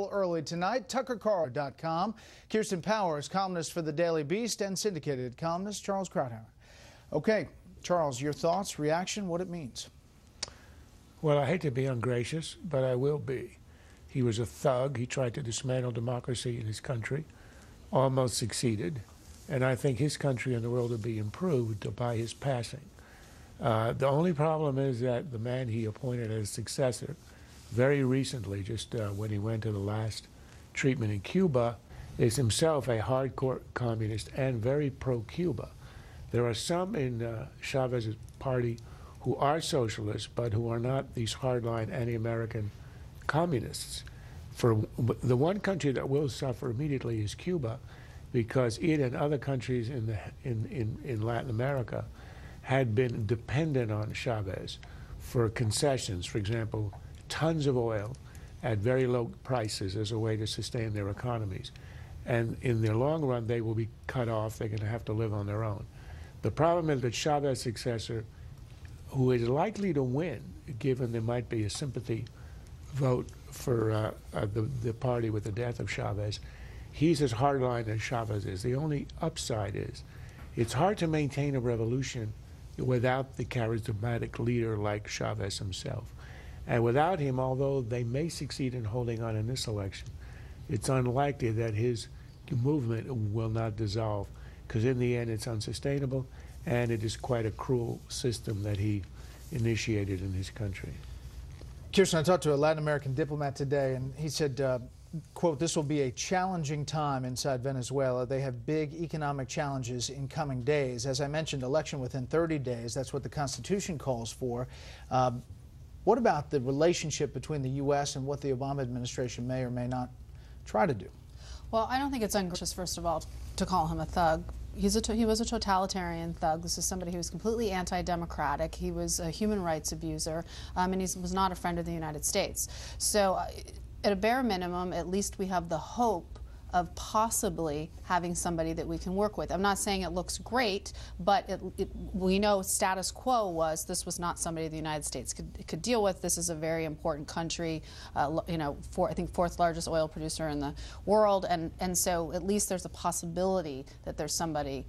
Early tonight, TuckerCarl.com. Kirsten Powers, columnist for the Daily Beast, and syndicated columnist Charles Krauthammer. Okay, Charles, your thoughts, reaction, what it means? Well, I hate to be ungracious, but I will be. He was a thug. He tried to dismantle democracy in his country, almost succeeded, and I think his country and the world will be improved by his passing. The only problem is that the man he appointed as successor very recently, just when he went to the last treatment in Cuba, is himself a hardcore communist and very pro-Cuba. There are some in Chavez's party who are socialists, but who are not these hardline anti-American communists. For the one country that will suffer immediately is Cuba, because it and other countries in Latin America had been dependent on Chavez for concessions. For example, tons of oil at very low prices as a way to sustain their economies. And in the long run, they will be cut off. They're going to have to live on their own. The problem is that Chavez's successor, who is likely to win, given there might be a sympathy vote for the party with the death of Chavez, he's as hardline as Chavez is. The only upside is it's hard to maintain a revolution without the charismatic leader like Chavez himself. And without him, although they may succeed in holding on in this election, it's unlikely that his movement will not dissolve, because in the end it's unsustainable, and it is quite a cruel system that he initiated in his country. Kirsten, I talked to a Latin American diplomat today, and he said, quote, "This will be a challenging time inside Venezuela. They have big economic challenges in coming days." As I mentioned, election within 30 days. That's what the Constitution calls for. What about the relationship between the U.S. and what the Obama administration may or may not try to do? Well, I don't think it's ungracious, first of all, to call him a thug. He was a totalitarian thug. This is somebody who was completely anti-democratic. He was a human rights abuser, and he was not a friend of the United States. So at a bare minimum, at least we have the hope of possibly having somebody that we can work with. I'm not saying it looks great, but we know status quo was this was not somebody the United States could deal with. This is a very important country, you know, I think fourth largest oil producer in the world, and so at least there's a possibility that there's somebody